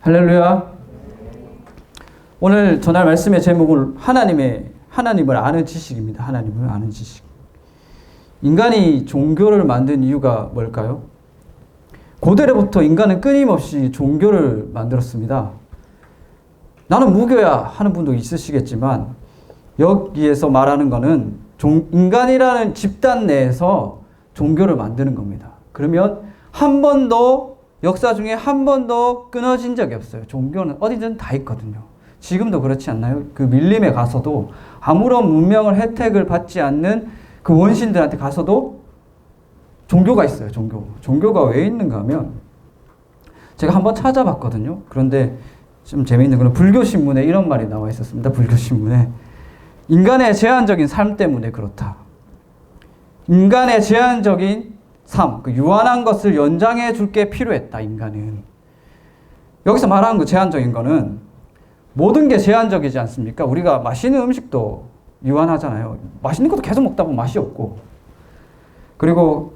할렐루야. 오늘 전할 말씀의 제목은 하나님을 아는 지식입니다. 하나님을 아는 지식. 인간이 종교를 만든 이유가 뭘까요? 고대로부터 인간은 끊임없이 종교를 만들었습니다. 나는 무교야 하는 분도 있으시겠지만 여기에서 말하는 것은 인간이라는 집단 내에서 종교를 만드는 겁니다. 그러면 한 번도 역사 중에 한 번도 끊어진 적이 없어요. 종교는 어디든 다 있거든요. 지금도 그렇지 않나요? 그 밀림에 가서도 아무런 문명을 혜택을 받지 않는 그 원신들한테 가서도 종교가 있어요. 종교가 왜 있는가 하면 제가 한번 찾아봤거든요. 그런데 좀 재미있는 거는 불교신문에 이런 말이 나와 있었습니다. 불교신문에 인간의 제한적인 삶 때문에 그렇다. 인간의 제한적인 삶, 그 유한한 것을 연장해 줄 게 필요했다. 인간은. 여기서 말하는 그 제한적인 거는 모든 게 제한적이지 않습니까? 우리가 맛있는 음식도 유한하잖아요. 맛있는 것도 계속 먹다 보면 맛이 없고, 그리고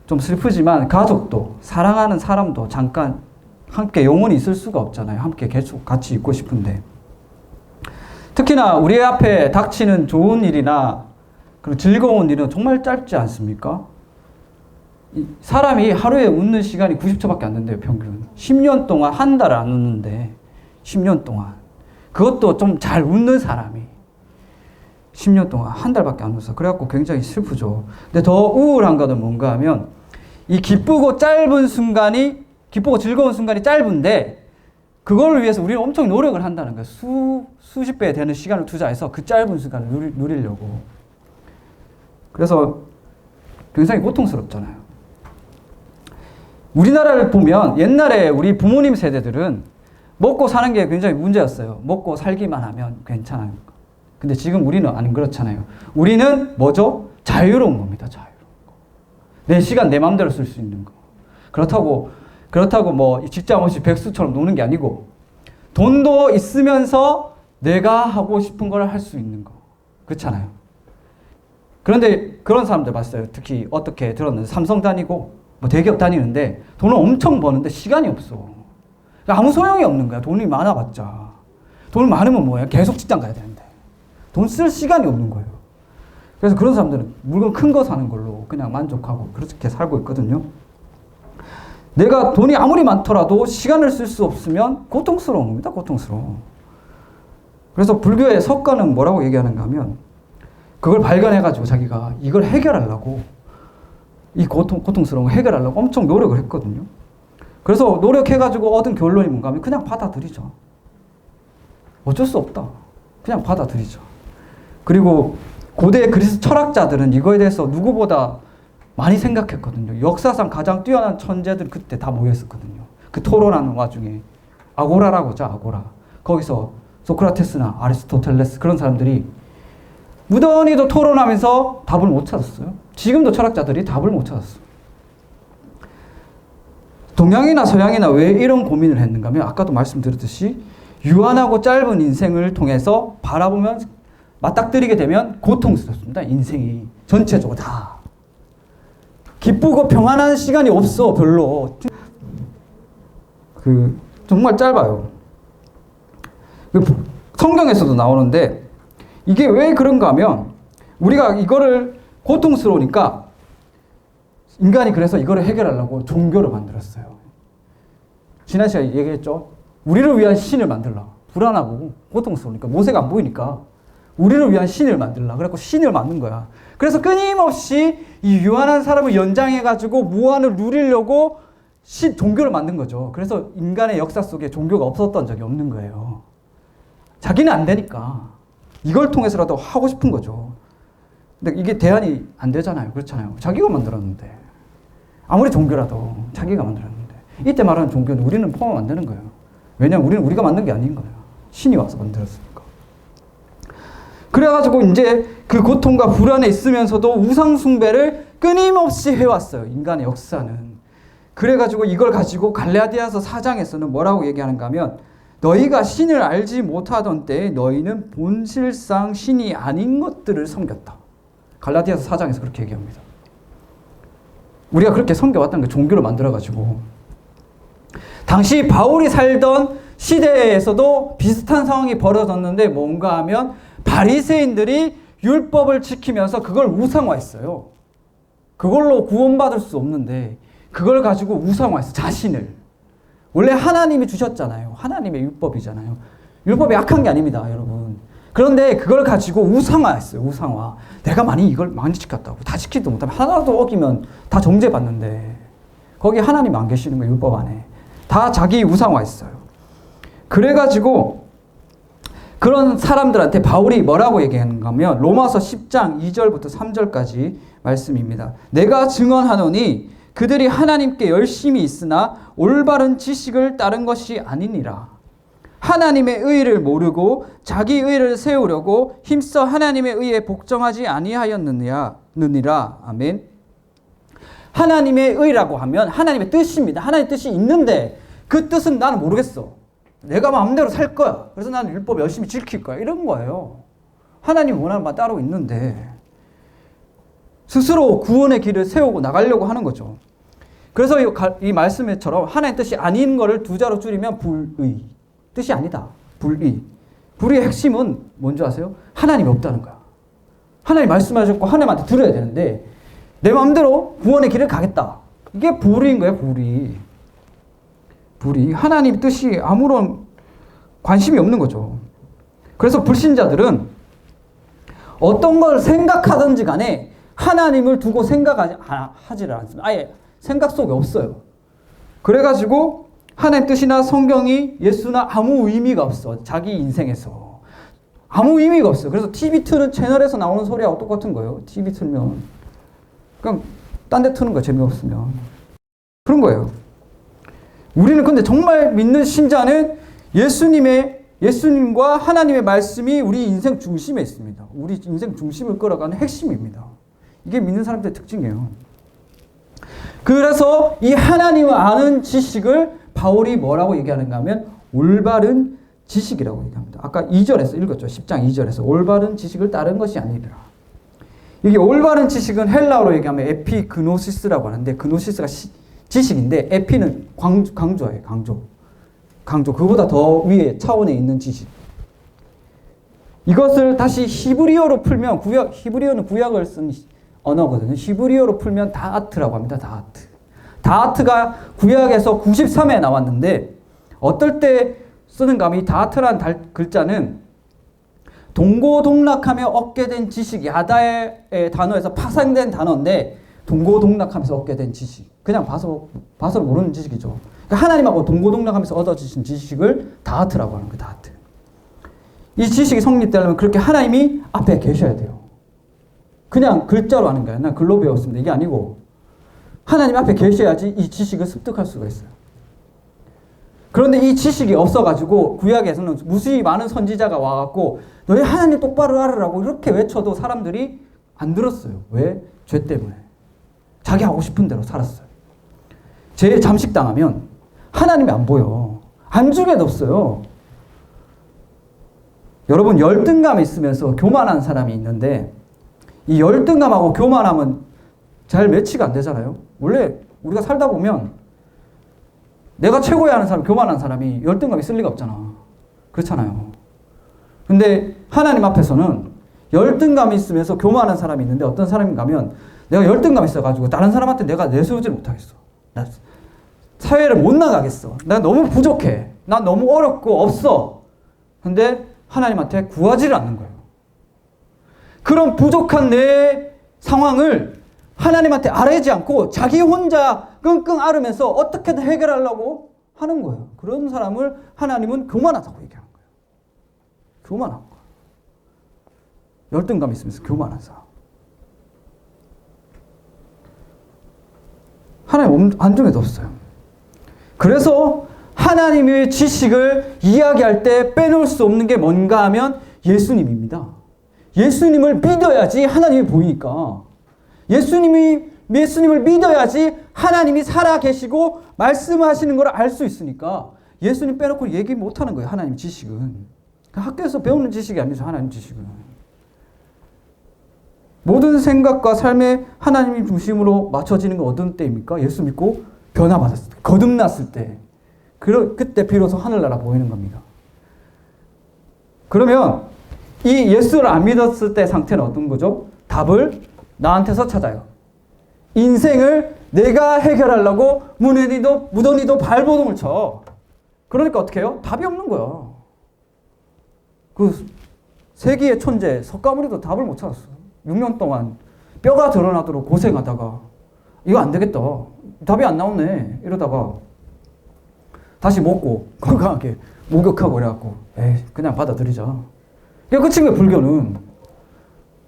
좀 슬프지만 가족도, 사랑하는 사람도 잠깐 함께 영원히 있을 수가 없잖아요. 함께 계속 같이 있고 싶은데, 특히나 우리 앞에 닥치는 좋은 일이나 그리고 즐거운 일은 정말 짧지 않습니까? 사람이 하루에 웃는 시간이 90초밖에 안 된대요. 평균 10년 동안 한 달을 안 웃는데, 10년 동안, 그것도 좀 잘 웃는 사람이 10년 동안 한 달밖에 안 웃어. 그래갖고 굉장히 슬프죠. 근데 더 우울한 것은 뭔가 하면 이 기쁘고 즐거운 순간이 짧은데 그걸 위해서 우리는 엄청 노력을 한다는 거예요. 수십 배 되는 시간을 투자해서 그 짧은 순간을 누리려고. 그래서 굉장히 고통스럽잖아요. 우리나라를 보면 옛날에 우리 부모님 세대들은 먹고 사는 게 굉장히 문제였어요. 먹고 살기만 하면 괜찮아요. 근데 지금 우리는 안 그렇잖아요. 우리는 뭐죠? 자유로운 겁니다. 자유로운 거. 내 시간 내 마음대로 쓸 수 있는 거. 그렇다고 뭐 직장 없이 백수처럼 노는 게 아니고 돈도 있으면서 내가 하고 싶은 걸 할 수 있는 거. 그렇잖아요. 그런데 그런 사람들 봤어요. 특히 어떻게 들었는데 삼성 다니고 뭐 대기업 다니는데 돈을 엄청 버는데 시간이 없어. 아무 소용이 없는 거야. 돈이 많아봤자. 돈 많으면 뭐야? 계속 직장 가야 되는데. 돈 쓸 시간이 없는 거예요. 그래서 그런 사람들은 물건 큰 거 사는 걸로 그냥 만족하고 그렇게 살고 있거든요. 내가 돈이 아무리 많더라도 시간을 쓸 수 없으면 고통스러운 겁니다. 고통스러워. 그래서 불교의 석가는 뭐라고 얘기하는가 하면 그걸 발견해가지고 자기가 이걸 해결하려고 이 고통스러운 거 해결하려고 엄청 노력을 했거든요. 그래서 노력해가지고 얻은 결론이 뭔가 하면 그냥 받아들이죠. 어쩔 수 없다. 그냥 받아들이죠. 그리고 고대 그리스 철학자들은 이거에 대해서 누구보다 많이 생각했거든요. 역사상 가장 뛰어난 천재들 그때 다 모여있었거든요. 그 토론하는 와중에 아고라라고죠. 아고라. 거기서 소크라테스나 아리스토텔레스 그런 사람들이 무던히도 토론하면서 답을 못 찾았어요. 지금도 철학자들이 답을 못 찾았어요. 동양이나 서양이나 왜 이런 고민을 했는가 하면 아까도 말씀드렸듯이 유한하고 짧은 인생을 통해서 바라보면 맞닥뜨리게 되면 고통스럽습니다. 인생이 전체적으로 다. 기쁘고 평안한 시간이 없어. 별로. 정말 짧아요. 성경에서도 나오는데 이게 왜 그런가 하면 우리가 이거를 고통스러우니까 인간이 그래서 이거를 해결하려고 종교를 만들었어요. 지난 시간에 얘기했죠. 우리를 위한 신을 만들라. 불안하고 고통스러우니까 모세가 안 보이니까 우리를 위한 신을 만들라. 그래갖고 신을 만든 거야. 그래서 끊임없이 이 유한한 사람을 연장해가지고 무한을 누리려고 종교를 만든 거죠. 그래서 인간의 역사 속에 종교가 없었던 적이 없는 거예요. 자기는 안 되니까 이걸 통해서라도 하고 싶은 거죠. 근데 이게 대안이 안 되잖아요. 그렇잖아요. 자기가 만들었는데. 아무리 종교라도 자기가 만들었는데. 이때 말하는 종교는 우리는 포함 안 되는 거예요. 왜냐하면 우리는 우리가 만든 게 아닌 거예요. 신이 와서 만들었으니까. 그래가지고 이제 그 고통과 불안에 있으면서도 우상숭배를 끊임없이 해왔어요. 인간의 역사는. 그래가지고 이걸 가지고 갈라디아서 4장에서는 뭐라고 얘기하는가 하면 너희가 신을 알지 못하던 때에 너희는 본질상 신이 아닌 것들을 섬겼다. 갈라디아서 4장에서 그렇게 얘기합니다. 우리가 그렇게 섬겨왔다는 게 종교를 만들어가지고 당시 바울이 살던 시대에서도 비슷한 상황이 벌어졌는데 뭔가 하면 바리새인들이 율법을 지키면서 그걸 우상화했어요. 그걸로 구원받을 수 없는데 그걸 가지고 우상화했어. 자신을. 원래 하나님이 주셨잖아요. 하나님의 율법이잖아요. 율법이 약한 게 아닙니다, 여러분. 그런데 그걸 가지고 우상화했어요. 우상화. 내가 이걸 많이 지켰다고. 다 지키지도 못하면 하나도 어기면 다 정죄받는데 거기 하나님 안 계시는 거예요. 율법 안에. 다 자기 우상화했어요. 그래가지고 그런 사람들한테 바울이 뭐라고 얘기하는가 하면 로마서 10장 2절부터 3절까지 말씀입니다. 내가 증언하노니 그들이 하나님께 열심히 있으나 올바른 지식을 따른 것이 아니니라. 하나님의 의를 모르고 자기 의를 세우려고 힘써 하나님의 의에 복종하지 아니하였느니라. 아멘. 하나님의 의라고 하면 하나님의 뜻입니다. 하나님의 뜻이 있는데 그 뜻은 나는 모르겠어. 내가 마음대로 살 거야. 그래서 나는 율법 열심히 지킬 거야. 이런 거예요. 하나님이 원하는 바 따로 있는데 스스로 구원의 길을 세우고 나가려고 하는 거죠. 그래서 이 말씀처럼 하나님의 뜻이 아닌 거를 두 자로 줄이면 불의. 뜻이 아니다. 불의. 불의의 핵심은 뭔지 아세요? 하나님이 없다는 거야. 하나님 말씀하셨고 하나님한테 들어야 되는데 내 마음대로 구원의 길을 가겠다. 이게 불의인 거예요. 불의. 하나님 뜻이 아무런 관심이 없는 거죠. 그래서 불신자들은 어떤 걸 생각하든지 간에 하나님을 두고 생각하지를 않습니다. 아예 생각 속에 없어요. 그래가지고 하나님 뜻이나 성경이 예수나 아무 의미가 없어. 자기 인생에서. 아무 의미가 없어요. 그래서 TV 트는 채널에서 나오는 소리하고 똑같은 거예요. TV 틀면. 그냥 딴 데 트는 거야. 재미없으면. 그런 거예요. 우리는 근데 정말 믿는 신자는 예수님과 하나님의 말씀이 우리 인생 중심에 있습니다. 우리 인생 중심을 끌어가는 핵심입니다. 이게 믿는 사람들의 특징이에요. 그래서 이 하나님을 아는 지식을 바울이 뭐라고 얘기하는가 하면 올바른 지식이라고 얘기합니다. 아까 2절에서 읽었죠. 10장 2절에서 올바른 지식을 따른 것이 아니라. 이게 올바른 지식은 헬라어로 얘기하면 에피그노시스라고 하는데 그노시스가 지식인데 에피는 강조예요. 강조. 그보다 더 위에 차원에 있는 지식. 이것을 다시 히브리어로 풀면 히브리어는 구약을 쓴 언어거든요. 히브리어로 풀면 다아트라고 합니다. 다아트가 구약에서 93에 나왔는데 어떨 때 쓰는가 하면 이 다아트라는 글자는 동고동락하며 얻게 된 지식, 야다의 단어에서 파생된 단어인데 동고동락하면서 얻게 된 지식. 그냥 봐서 모르는 지식이죠. 그러니까 하나님하고 동고동락하면서 얻어지신 지식을 다아트라고 하는 거예요. 다아트. 이 지식이 성립되려면 그렇게 하나님이 앞에 계셔야 돼요. 그냥 글자로 하는 거예요. 난 글로 배웠습니다. 이게 아니고 하나님 앞에 계셔야지 이 지식을 습득할 수가 있어요. 그런데 이 지식이 없어가지고 구약에서는 무수히 많은 선지자가 와갖고 너희 하나님 똑바로 알으라고 이렇게 외쳐도 사람들이 안 들었어요. 왜? 죄 때문에. 자기 하고 싶은 대로 살았어요. 죄에 잠식당하면 하나님이 안 보여. 안중에도 없어요. 여러분 열등감이 있으면서 교만한 사람이 있는데 이 열등감하고 교만함은 잘 매치가 안 되잖아요. 원래 우리가 살다 보면 내가 최고야 하는 사람, 교만한 사람이 열등감 있을 리가 없잖아. 그렇잖아요. 근데 하나님 앞에서는 열등감이 있으면서 교만한 사람이 있는데 어떤 사람인가 하면 내가 열등감이 있어가지고 다른 사람한테 내가 내세우지 못하겠어. 나 사회를 못 나가겠어. 나 너무 부족해. 나 너무 어렵고 없어. 근데 하나님한테 구하지를 않는 거예요. 그런 부족한 내 상황을 하나님한테 아뢰지 않고 자기 혼자 끙끙 앓으면서 어떻게든 해결하려고 하는 거예요. 그런 사람을 하나님은 교만하다고 얘기하는 거예요. 교만한 거예요. 열등감 있으면서 교만한 사람. 하나님 안중에도 없어요. 그래서 하나님의 지식을 이야기할 때 빼놓을 수 없는 게 뭔가 하면 예수님입니다. 예수님을 믿어야지 하나님이 보이니까. 예수님을 믿어야지 하나님이 살아계시고 말씀하시는 걸 알 수 있으니까 예수님 빼놓고 얘기 못하는 거예요. 하나님 지식은. 학교에서 배우는 지식이 아니죠. 하나님 지식은. 모든 생각과 삶의 하나님 중심으로 맞춰지는 건 어떤 때입니까? 예수 믿고 변화받았을 때. 거듭났을 때. 그때 비로소 하늘나라 보이는 겁니다. 그러면 이 예수를 안 믿었을 때 상태는 어떤 거죠? 답을 나한테서 찾아요. 인생을 내가 해결하려고 무던히도 발버둥을 쳐. 그러니까 어떻게 해요? 답이 없는 거야. 그 세기의 천재 석가모니도 답을 못 찾았어. 6년 동안 뼈가 드러나도록 고생하다가 이거 안 되겠다. 답이 안 나오네. 이러다가 다시 먹고 건강하게 목욕하고 그래갖고 에이 그냥 받아들이자. 이게 끝인 거야. 불교는.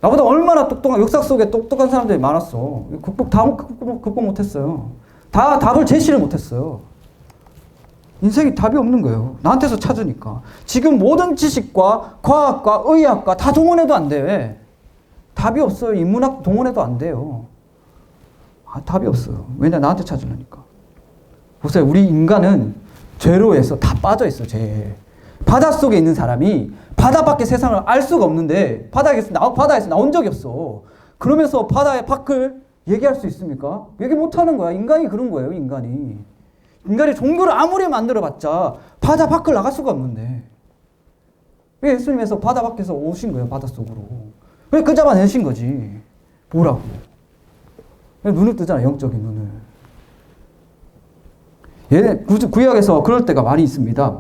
나보다 얼마나 똑똑한 역사 속에 똑똑한 사람들이 많았어. 극복 못했어요. 다 답을 제시를 못했어요. 인생이 답이 없는 거예요. 나한테서 찾으니까. 지금 모든 지식과 과학과 의학과 다 동원해도 안 돼. 답이 없어요. 인문학 동원해도 안 돼요. 답이 없어요. 왜냐? 나한테 찾으려니까. 보세요. 우리 인간은 죄로 해서 다 빠져 있어. 죄. 바닷속에 있는 사람이 바다밖에 세상을 알 수가 없는데 바다에서 나온 적이 없어. 그러면서 바다의 밖을 얘기할 수 있습니까? 얘기 못하는 거야. 인간이 그런 거예요. 인간이 종교를 아무리 만들어봤자 바다 밖을 나갈 수가 없는데 왜 예수님께서 바다 밖에서 오신 거예요. 바닷속으로. 왜 그 잡아내신 거지. 보라고. 눈을 뜨잖아. 영적인 눈을. 얘네 구약에서 그럴 때가 많이 있습니다.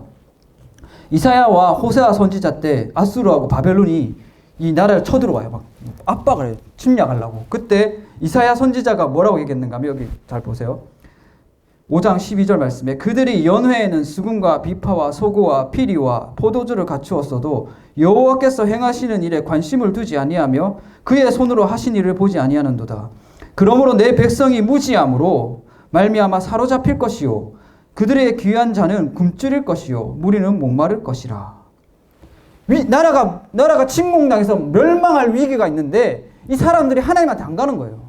이사야와 호세아 선지자 때 아수르하고 바벨론이 이 나라를 쳐들어와요. 막 압박을 해요. 침략하려고. 그때 이사야 선지자가 뭐라고 얘기했는가 하면 여기 잘 보세요. 5장 12절 말씀에 그들이 연회에는 수금과 비파와 소고와 피리와 포도주를 갖추었어도 여호와께서 행하시는 일에 관심을 두지 아니하며 그의 손으로 하신 일을 보지 아니하는도다. 그러므로 내 백성이 무지함으로 말미암아 사로잡힐 것이요 그들의 귀한 자는 굶주릴 것이요 무리는 목마를 것이라. 나라가 침공당해서 멸망할 위기가 있는데 이 사람들이 하나님한테 안 가는 거예요.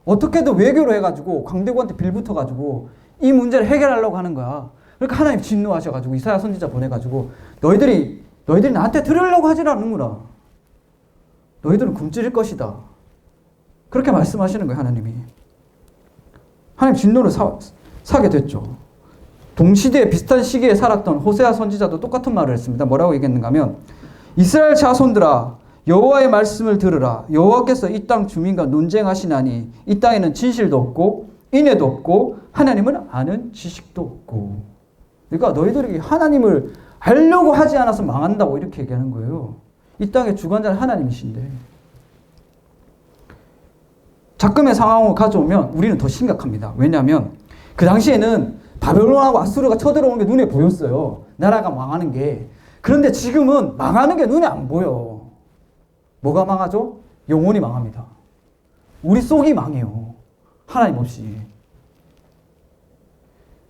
어떻게든 외교로 해가지고 광대국한테 빌붙어가지고 이 문제를 해결하려고 하는 거야. 그러니까 하나님 진노하셔가지고 이사야 선지자 보내가지고 너희들이 나한테 들으려고 하질 않는구나. 너희들은 굶주릴 것이다. 그렇게 말씀하시는 거예요. 하나님이. 하나님 진노를 사게 됐죠. 동시대에 비슷한 시기에 살았던 호세아 선지자도 똑같은 말을 했습니다. 뭐라고 얘기했는가 하면 이스라엘 자손들아 여호와의 말씀을 들으라. 여호와께서 이 땅 주민과 논쟁하시나니 이 땅에는 진실도 없고 인애도 없고 하나님을 아는 지식도 없고. 그러니까 너희들이 하나님을 알려고 하지 않아서 망한다고 이렇게 얘기하는 거예요. 이 땅의 주관자는 하나님이신데. 작금의 상황을 가져오면 우리는 더 심각합니다. 왜냐하면 그 당시에는 바벨론하고 아수르가 쳐들어오는 게 눈에 보였어요. 나라가 망하는 게. 그런데 지금은 망하는 게 눈에 안 보여. 뭐가 망하죠? 영혼이 망합니다. 우리 속이 망해요. 하나님 없이.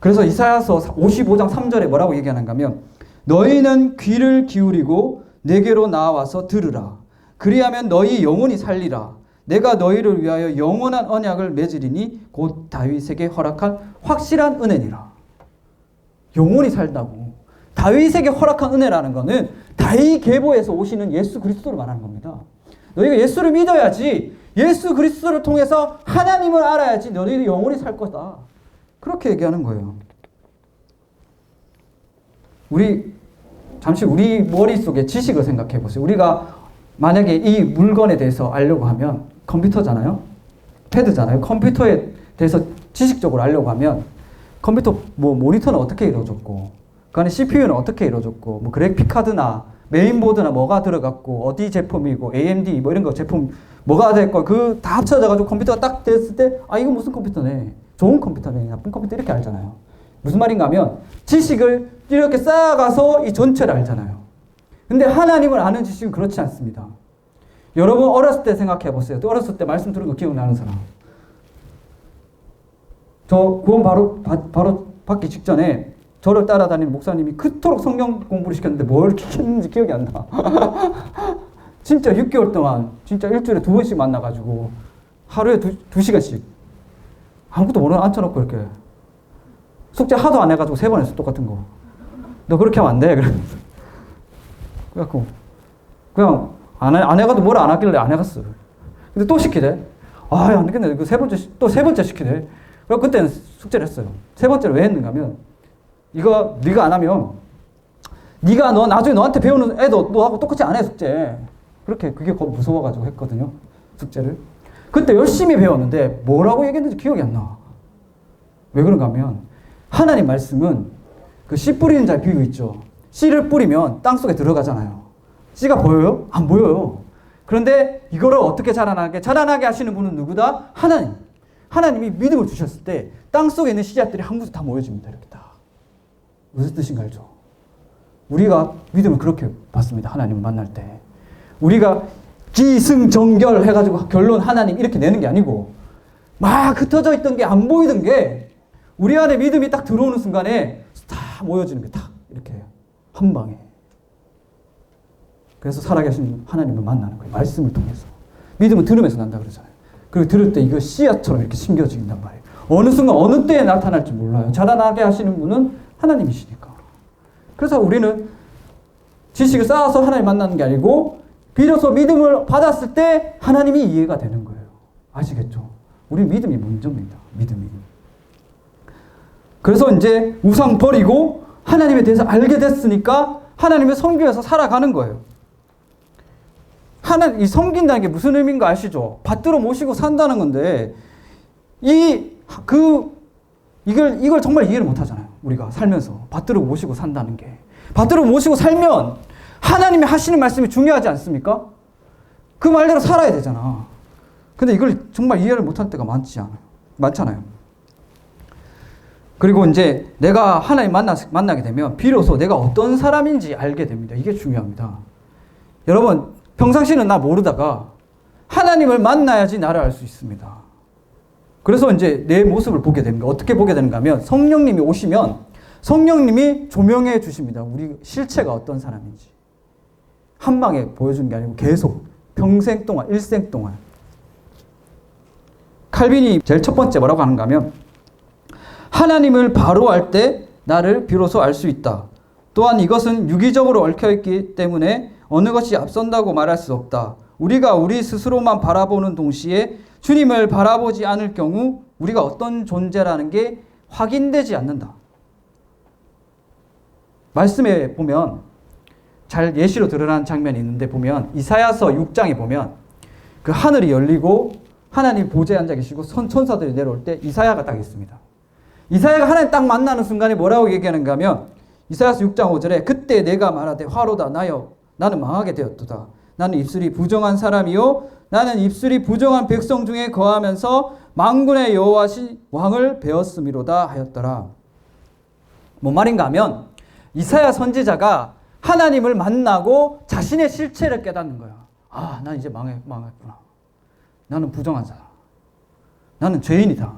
그래서 이사야서 55장 3절에 뭐라고 얘기하는가 하면 너희는 귀를 기울이고 내게로 나와서 들으라. 그리하면 너희 영혼이 살리라. 내가 너희를 위하여 영원한 언약을 맺으리니 곧 다윗에게 허락한 확실한 은혜니라. 영혼이 살다고. 다윗에게 허락한 은혜라는 것은 다윗 계보에서 오시는 예수 그리스도를 말하는 겁니다. 너희가 예수를 믿어야지, 예수 그리스도를 통해서 하나님을 알아야지 너희들 영혼이 살 거다. 그렇게 얘기하는 거예요. 잠시 우리 머릿속에 지식을 생각해 보세요. 우리가 만약에 이 물건에 대해서 알려고 하면 컴퓨터잖아요. 패드잖아요. 컴퓨터에 대해서 지식적으로 알려고 하면 컴퓨터 모니터는 어떻게 이루어졌고 그 안에 CPU는 어떻게 이루어졌고 그래픽 카드나 메인보드나 뭐가 들어갔고 어디 제품이고 AMD 이런 거 제품 뭐가 됐고 그 다 합쳐져 가지고 컴퓨터가 딱 됐을 때 이거 무슨 컴퓨터네. 좋은 컴퓨터네. 나쁜 컴퓨터 이렇게 알잖아요. 무슨 말인가 하면 지식을 이렇게 쌓아가서 이 전체를 알잖아요. 근데 하나님을 아는 지식은 그렇지 않습니다. 여러분 어렸을 때 생각해 보세요. 또 어렸을 때 말씀 들은 거 기억나는 사람. 저 구원 바로 받기 직전에 저를 따라다니는 목사님이 그토록 성경 공부를 시켰는데 뭘 시켰는지 기억이 안 나. 진짜 6개월 동안 진짜 일주일에 2번씩 만나가지고 하루에 2시간씩 아무것도 모르는 앉혀놓고 이렇게 숙제 하도 안 해가지고 3번 했어. 똑같은 거. 너 그렇게 하면 안 돼. 그래갖고 그냥 안 해가도 뭘 안 하길래 안 해갔어. 근데 또 시키대. 안 되겠네. 또 세 번째 시키대. 그래서 그때는 숙제를 했어요. 세 번째를 왜 했는가 하면 이거 네가 안 하면 너 나중에 너한테 배우는 애도 너하고 똑같이 안 해, 숙제. 그렇게 그게 무서워가지고 했거든요, 숙제를. 그때 열심히 배웠는데 뭐라고 얘기했는지 기억이 안 나. 왜 그런가 하면 하나님 말씀은 그 씨 뿌리는 자 비유 있죠. 씨를 뿌리면 땅속에 들어가잖아요. 씨가 보여요? 안 보여요. 그런데 이거를 어떻게 자라나게 하시는 분은 누구다? 하나님. 하나님이 믿음을 주셨을 때 땅속에 있는 씨앗들이 한 곳에 다 모여집니다. 이렇게 다. 무슨 뜻인가 알죠? 우리가 믿음을 그렇게 받습니다. 하나님을 만날 때. 우리가 기승전결 해가지고 결론 하나님 이렇게 내는 게 아니고 막 흩어져 있던 게 안 보이던 게 우리 안에 믿음이 딱 들어오는 순간에 다 모여지는 게 딱 이렇게 한 방에. 그래서 살아계신 하나님을 만나는 거예요. 말씀을 통해서. 믿음은 들으면서 난다 그러잖아요. 그리고 들을 때 이거 씨앗처럼 이렇게 심겨진단 말이에요. 어느 순간 어느 때에 나타날지 몰라요. 자라나게 하시는 분은 하나님이시니까. 그래서 우리는 지식을 쌓아서 하나님 만나는 게 아니고 비로소 믿음을 받았을 때 하나님이 이해가 되는 거예요. 아시겠죠? 우리 믿음이 먼저입니다. 믿음이. 그래서 이제 우상 버리고 하나님에 대해서 알게 됐으니까 하나님을 섬기면서 살아가는 거예요. 이 섬긴다는 게 무슨 의미인가 아시죠? 받들어 모시고 산다는 건데 이걸 정말 이해를 못 하잖아요. 우리가 살면서 받들어 모시고 산다는 게. 받들어 모시고 살면 하나님이 하시는 말씀이 중요하지 않습니까? 그 말대로 살아야 되잖아. 근데 이걸 정말 이해를 못할 때가 많잖아요. 그리고 이제 내가 하나님 만나게 되면 비로소 내가 어떤 사람인지 알게 됩니다. 이게 중요합니다. 여러분, 평상시는 나 모르다가 하나님을 만나야지 나를 알 수 있습니다. 그래서 이제 내 모습을 보게 됩니다. 어떻게 보게 되는가 하면 성령님이 오시면 성령님이 조명해 주십니다. 우리 실체가 어떤 사람인지. 한 방에 보여준 게 아니고 계속 평생 동안, 일생 동안. 칼빈이 제일 첫 번째 뭐라고 하는가 하면 하나님을 바로 알 때 나를 비로소 알 수 있다. 또한 이것은 유기적으로 얽혀있기 때문에 어느 것이 앞선다고 말할 수 없다. 우리가 우리 스스로만 바라보는 동시에 주님을 바라보지 않을 경우 우리가 어떤 존재라는 게 확인되지 않는다. 말씀에 보면 잘 예시로 드러난 장면이 있는데 보면 이사야서 6장에 보면 그 하늘이 열리고 하나님 보좌에 앉아 계시고 천사들이 내려올 때 이사야가 딱 있습니다. 이사야가 하나님 딱 만나는 순간에 뭐라고 얘기하는가 하면 이사야서 6장 5절에 그때 내가 말하되 화로다 나여 나는 망하게 되었도다. 나는 입술이 부정한 사람이요 나는 입술이 부정한 백성 중에 거하면서 만군의 여호와신 왕을 배웠음이로다 하였더라. 뭔 말인가 하면 이사야 선지자가 하나님을 만나고 자신의 실체를 깨닫는 거야. 아, 난 이제 망했구나. 나는 부정한 사람. 나는 죄인이다.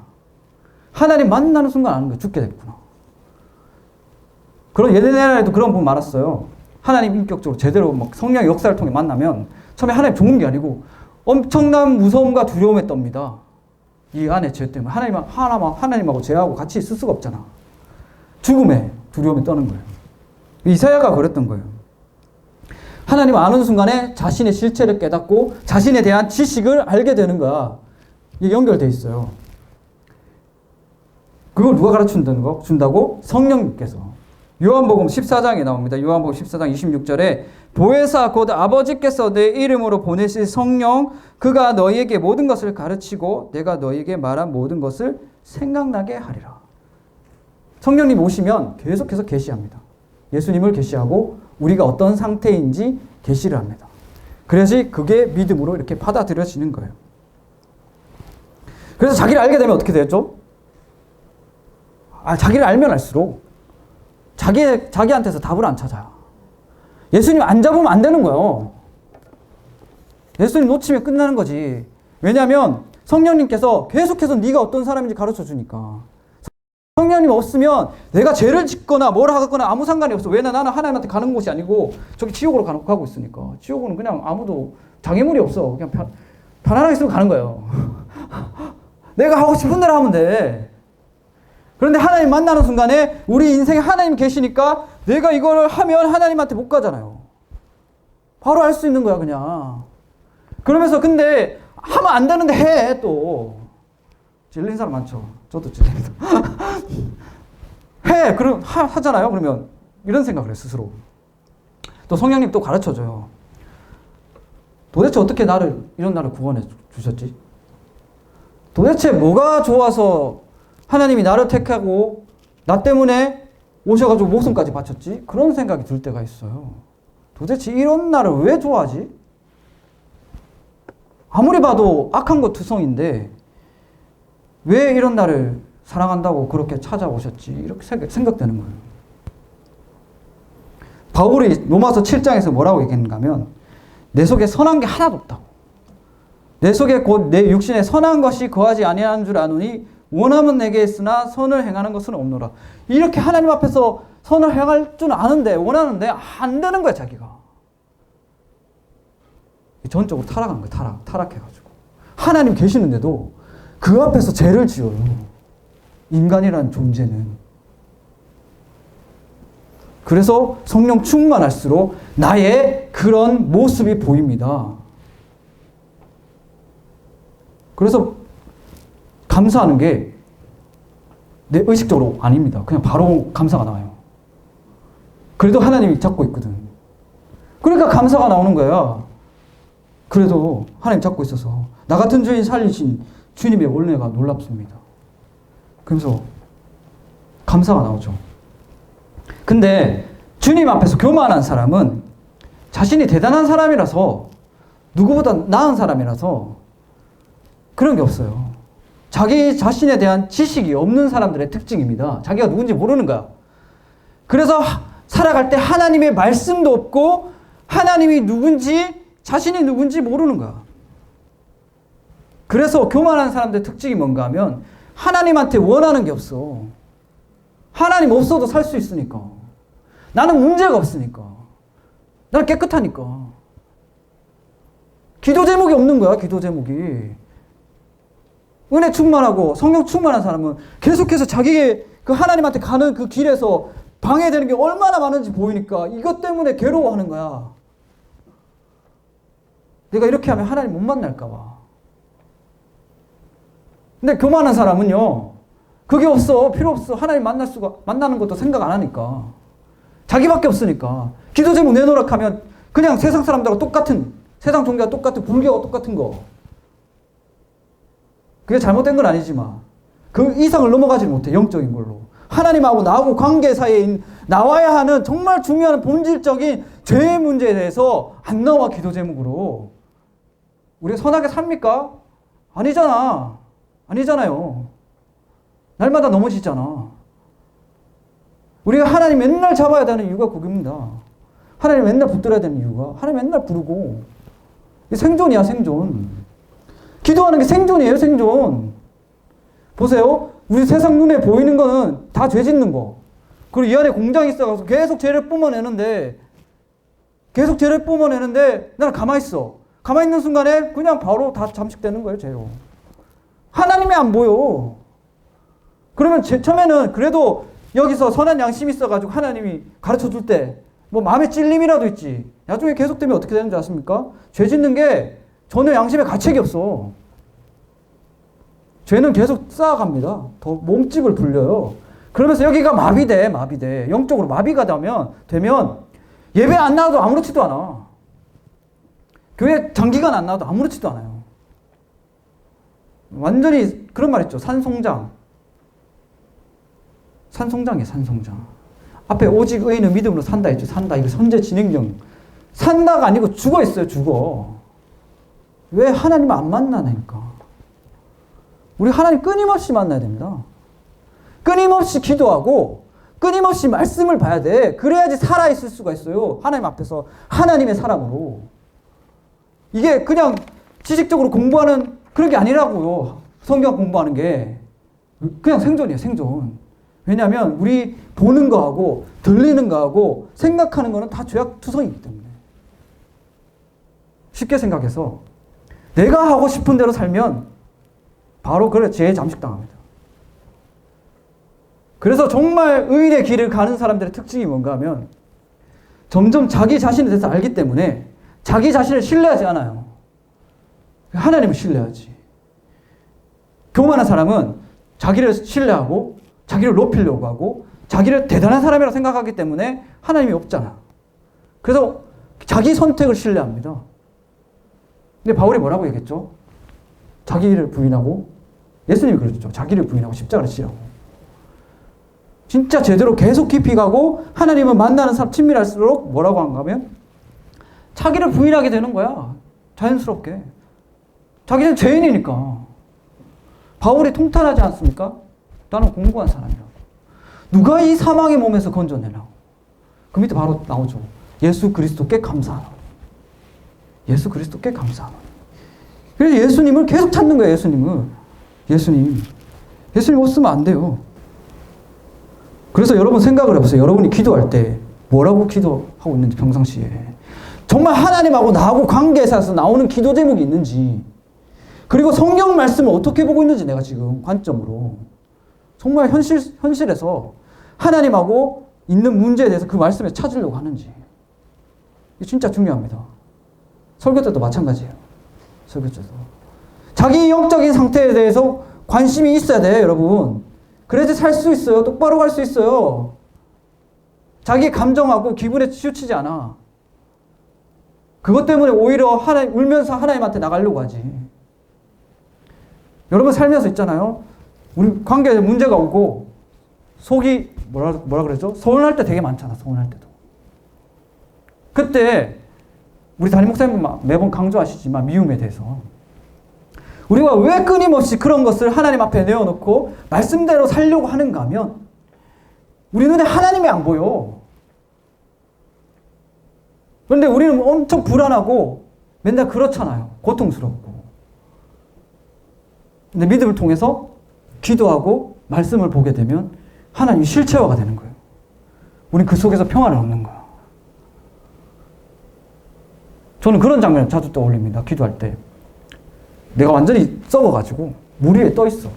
하나님 만나는 순간 아는 거야. 죽게 됐구나. 그런 예전에도 그런 분 많았어요. 하나님 인격적으로 제대로 막 성령의 역사를 통해 만나면 처음에 하나님 좋은 게 아니고 엄청난 무서움과 두려움에 떱니다. 이 안에 죄 때문에 하나님하고 죄하고 같이 있을 수가 없잖아. 죽음에 두려움에 떠는 거예요. 이사야가 그랬던 거예요. 하나님 아는 순간에 자신의 실체를 깨닫고 자신에 대한 지식을 알게 되는 거야. 이게 연결돼 있어요. 그걸 누가 준다고? 성령님께서. 요한복음 14장에 나옵니다. 요한복음 14장 26절에 보혜사 곧 아버지께서 내 이름으로 보내실 성령 그가 너희에게 모든 것을 가르치고 내가 너희에게 말한 모든 것을 생각나게 하리라. 성령님 오시면 계속해서 계시합니다. 예수님을 계시하고 우리가 어떤 상태인지 계시를 합니다. 그래야지 그게 믿음으로 이렇게 받아들여지는 거예요. 그래서 자기를 알게 되면 어떻게 되죠? 자기를 알면 알수록 자기한테서 답을 안 찾아요. 예수님 안 잡으면 안 되는 거예요. 예수님 놓치면 끝나는 거지. 왜냐하면 성령님께서 계속해서 네가 어떤 사람인지 가르쳐 주니까. 성령님 없으면 내가 죄를 짓거나 뭘 하거나 아무 상관이 없어. 왜냐면 나는 하나님한테 가는 곳이 아니고 저기 지옥으로 가고 있으니까. 지옥은 그냥 아무도 장애물이 없어. 그냥 편안하게 있으면 가는 거예요. 내가 하고 싶은 대로 하면 돼. 그런데 하나님 만나는 순간에 우리 인생에 하나님 계시니까 내가 이걸 하면 하나님한테 못 가잖아요. 바로 알 수 있는 거야 그냥. 그러면서 근데 하면 안 되는데 해 또. 질린 사람 많죠. 저도 질립니다. 해! 그럼 하잖아요. 그러면 이런 생각을 해 스스로. 또 성령님 또 가르쳐줘요. 도대체 어떻게 이런 나를 구원해 주셨지? 도대체 뭐가 좋아서 하나님이 나를 택하고 나 때문에 오셔가지고 목숨까지 바쳤지? 그런 생각이 들 때가 있어요. 도대체 이런 나를 왜 좋아하지? 아무리 봐도 악한 것 투성인데 왜 이런 나를 사랑한다고 그렇게 찾아오셨지? 이렇게 생각되는 거예요. 바울이 로마서 7장에서 뭐라고 얘기했는가 하면 내 속에 선한 게 하나도 없다고. 내 속에 곧 내 육신에 선한 것이 거하지 아니하는 줄 아노니 원함은 내게 있으나 선을 행하는 것은 없노라. 이렇게 하나님 앞에서 선을 행할 줄 아는데 원하는데 안 되는 거야 자기가. 전적으로 타락한 거야. 타락해가지고 하나님 계시는데도 그 앞에서 죄를 지어요. 인간이라는 존재는. 그래서 성령 충만할수록 나의 그런 모습이 보입니다. 그래서 감사하는 게 내 의식적으로 아닙니다. 그냥 바로 감사가 나와요. 그래도 하나님이 잡고 있거든. 그러니까 감사가 나오는 거야. 그래도 하나님 잡고 있어서 나 같은 죄인 살리신 주님의 원래가 놀랍습니다. 그래서 감사가 나오죠. 근데 주님 앞에서 교만한 사람은 자신이 대단한 사람이라서 누구보다 나은 사람이라서 그런 게 없어요. 자기 자신에 대한 지식이 없는 사람들의 특징입니다. 자기가 누군지 모르는 거야. 그래서 살아갈 때 하나님의 말씀도 없고 하나님이 누군지 자신이 누군지 모르는 거야. 그래서 교만한 사람들의 특징이 뭔가 하면 하나님한테 원하는 게 없어. 하나님 없어도 살 수 있으니까. 나는 문제가 없으니까. 나는 깨끗하니까. 기도 제목이 없는 거야, 기도 제목이. 은혜 충만하고 성령 충만한 사람은 계속해서 자기의 그 하나님한테 가는 그 길에서 방해되는 게 얼마나 많은지 보이니까 이것 때문에 괴로워하는 거야. 내가 이렇게 하면 하나님 못 만날까 봐. 근데 교만한 사람은요, 그게 없어. 필요 없어. 하나님 만나는 것도 생각 안 하니까. 자기밖에 없으니까. 기도 제목 내놓으라 하면 그냥 세상 사람들하고 똑같은, 세상 종교와 똑같은, 불교와 똑같은 거. 그게 잘못된 건 아니지만 그 이상을 넘어가지 못해. 영적인 걸로. 하나님하고 나하고 관계 사이에 나와야 하는 정말 중요한 본질적인 죄의 문제에 대해서 안 나와. 기도 제목으로. 우리가 선하게 삽니까? 아니잖아요. 날마다 넘어지잖아. 우리가 하나님 맨날 잡아야 되는 이유가 그겁니다. 하나님 맨날 붙들어야 되는 이유가 하나님 맨날 부르고. 생존이야, 생존. 기도하는 게 생존이에요, 생존. 보세요. 우리 세상 눈에 보이는 거는 다 죄 짓는 거. 그리고 이 안에 공장이 있어서 계속 죄를 뿜어내는데 나는 가만히 있어. 가만히 있는 순간에 그냥 바로 다 잠식되는 거예요, 죄로. 하나님이 안 보여. 그러면 처음에는 그래도 여기서 선한 양심이 있어가지고 하나님이 가르쳐 줄 때 뭐 마음에 찔림이라도 있지. 나중에 계속되면 어떻게 되는지 아십니까? 죄 짓는 게 전혀 양심에 가책이 없어. 죄는 계속 쌓아갑니다. 더 몸집을 불려요. 그러면서 여기가 마비돼. 영적으로 마비가 되면 예배 안 나와도 아무렇지도 않아. 교회 장기간 안 나와도 아무렇지도 않아요. 완전히 그런 말 있죠. 산송장이에요, 산송장. 앞에 오직 의인은 믿음으로 산다 했죠. 산다. 이거 선제 진행형. 산다가 아니고 죽어 있어요, 죽어. 왜 하나님을 안 만나니까. 우리 하나님 끊임없이 만나야 됩니다. 끊임없이 기도하고 끊임없이 말씀을 봐야 돼. 그래야지 살아있을 수가 있어요. 하나님 앞에서 하나님의 사람으로. 이게 그냥 지식적으로 공부하는 그런 게 아니라고요. 성경 공부하는 게. 그냥 생존이에요, 생존. 왜냐하면 우리 보는 거하고 들리는 거하고 생각하는 거는 다 죄악 투성이기 때문에. 쉽게 생각해서 내가 하고 싶은 대로 살면 바로 그래 죄에 잠식당합니다. 그래서 정말 의인의 길을 가는 사람들의 특징이 뭔가 하면 점점 자기 자신에 대해서 알기 때문에 자기 자신을 신뢰하지 않아요. 하나님을 신뢰하지. 교만한 사람은 자기를 신뢰하고 자기를 높이려고 하고 자기를 대단한 사람이라고 생각하기 때문에 하나님이 없잖아. 그래서 자기 선택을 신뢰합니다. 근데 바울이 뭐라고 얘기했죠? 자기를 부인하고, 예수님이 그러셨죠. 자기를 부인하고 십자가를 지라고. 진짜 제대로 계속 깊이 가고 하나님을 만나는 사람 친밀할수록 뭐라고 한가 하면 자기를 부인하게 되는 거야. 자연스럽게. 자기는 죄인이니까. 바울이 통탄하지 않습니까? 나는 공부한 사람이라고. 누가 이 사망의 몸에서 건져내라고. 그 밑에 바로 나오죠. 예수 그리스도께 감사하노니. 예수 그리스도께 감사하노니. 그래서 예수님을 계속 찾는 거예요. 예수님 없으면 안 돼요. 그래서 여러분 생각을 해보세요. 여러분이 기도할 때 뭐라고 기도하고 있는지, 평상시에 정말 하나님하고 나하고 관계에서 나오는 기도 제목이 있는지, 그리고 성경 말씀을 어떻게 보고 있는지, 내가 지금 관점으로 정말 현실에서 하나님하고 있는 문제에 대해서 그 말씀에 찾으려고 하는지, 이게 진짜 중요합니다. 설교 때도 마찬가지예요. 설교 때도 자기 영적인 상태에 대해서 관심이 있어야 돼요, 여러분. 그래야지 살 수 있어요. 똑바로 갈 수 있어요. 자기 감정하고 기분에 치우치지 않아. 그것 때문에 오히려 울면서 하나님한테 나가려고 하지. 여러분 살면서 있잖아요. 우리 관계에 문제가 오고 속이 뭐라 그러죠? 서운할 때 되게 많잖아. 서운할 때도. 그때 우리 담임 목사님 매번 강조하시지만 미움에 대해서 우리가 왜 끊임없이 그런 것을 하나님 앞에 내어놓고 말씀대로 살려고 하는가 하면 우리 눈에 하나님이 안 보여. 그런데 우리는 엄청 불안하고 맨날 그렇잖아요. 고통스럽고. 근데 믿음을 통해서 기도하고 말씀을 보게 되면 하나님이 실체화가 되는 거예요. 우린 그 속에서 평안을 얻는 거야. 저는 그런 장면을 자주 떠올립니다. 기도할 때. 내가 완전히 썩어가지고 물 위에 떠 있어.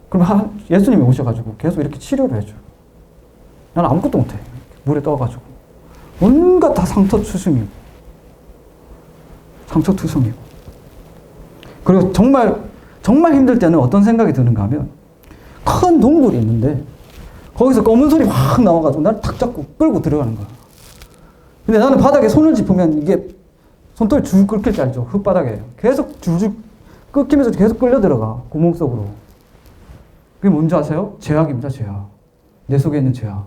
그럼 예수님이 오셔가지고 계속 이렇게 치료를 해줘요. 나는 아무것도 못해. 물에 떠가지고. 온갖 다 상처투성이고. 그리고 정말 힘들 때는 어떤 생각이 드는가 하면 큰 동굴이 있는데 거기서 검은 손이 확 나와가지고 나를 탁 잡고 끌고 들어가는 거야. 근데 나는 바닥에 손을 짚으면 이게 손톱이 쭉 끓길 줄 알죠? 흙바닥에. 계속 줄줄 끓기면서 계속 끌려 들어가. 구멍 속으로. 그게 뭔지 아세요? 죄악입니다, 죄악. 내 속에 있는 죄악.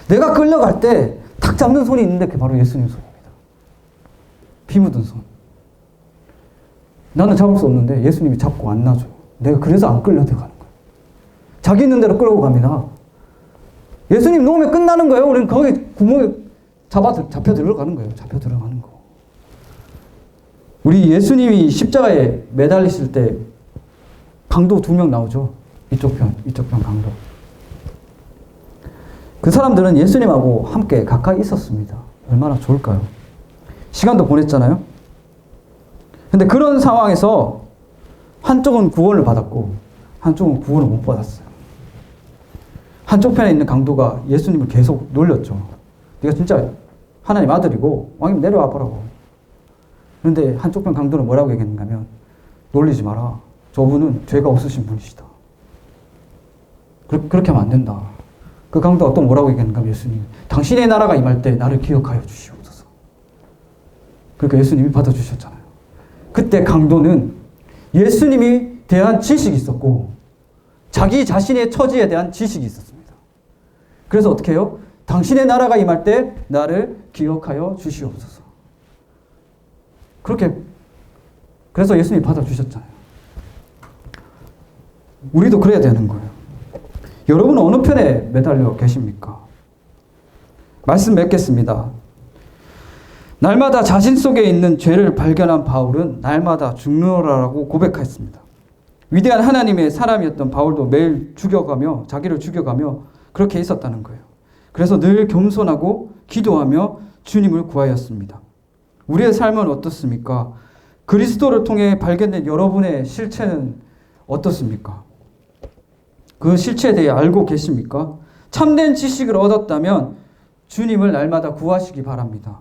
내가 끌려갈 때 탁 잡는 손이 있는데 그게 바로 예수님 손입니다. 피 묻은 손. 나는 잡을 수 없는데 예수님이 잡고 안 놔줘요. 내가 그래서 안 끌려 들어가는 거예요. 자기 있는 대로 끌고 갑니다. 예수님 놓으면 끝나는 거예요. 우리는 거기 구멍에 잡혀 들어가는 거예요. 잡혀 들어가는 거. 우리 예수님이 십자가에 매달리실 때 강도 2명 나오죠. 이쪽 편 강도. 그 사람들은 예수님하고 함께 가까이 있었습니다. 얼마나 좋을까요? 시간도 보냈잖아요. 근데 그런 상황에서 한쪽은 구원을 받았고 한쪽은 구원을 못 받았어요. 한쪽 편에 있는 강도가 예수님을 계속 놀렸죠. 네가 진짜 하나님 아들이고 왕님 내려와 보라고. 그런데 한쪽 편 강도는 뭐라고 얘기했는가 하면 놀리지 마라. 저분은 죄가 없으신 분이시다. 그렇게 하면 안 된다. 그 강도가 또 뭐라고 얘기했는가 하면 예수님, 당신의 나라가 임할 때 나를 기억하여 주시옵소서. 그러니까 예수님이 받아주셨잖아요. 그때 강도는 예수님이 대한 지식이 있었고 자기 자신의 처지에 대한 지식이 있었습니다. 그래서 어떻게 해요? 당신의 나라가 임할 때 나를 기억하여 주시옵소서. 그래서 예수님이 받아주셨잖아요. 우리도 그래야 되는 거예요. 여러분은 어느 편에 매달려 계십니까? 말씀 맺겠습니다. 날마다 자신 속에 있는 죄를 발견한 바울은 날마다 죽노라라고 고백했습니다. 위대한 하나님의 사람이었던 바울도 매일 자기를 죽여가며 그렇게 있었다는 거예요. 그래서 늘 겸손하고 기도하며 주님을 구하였습니다. 우리의 삶은 어떻습니까? 그리스도를 통해 발견된 여러분의 실체는 어떻습니까? 그 실체에 대해 알고 계십니까? 참된 지식을 얻었다면 주님을 날마다 구하시기 바랍니다.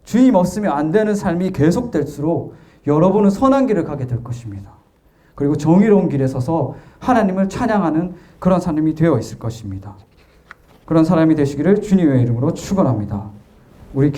주님 없으면 안 되는 삶이 계속될수록 여러분은 선한 길을 가게 될 것입니다. 그리고 정의로운 길에 서서 하나님을 찬양하는 그런 사람이 되어 있을 것입니다. 그런 사람이 되시기를 주님의 이름으로 축원합니다. 우리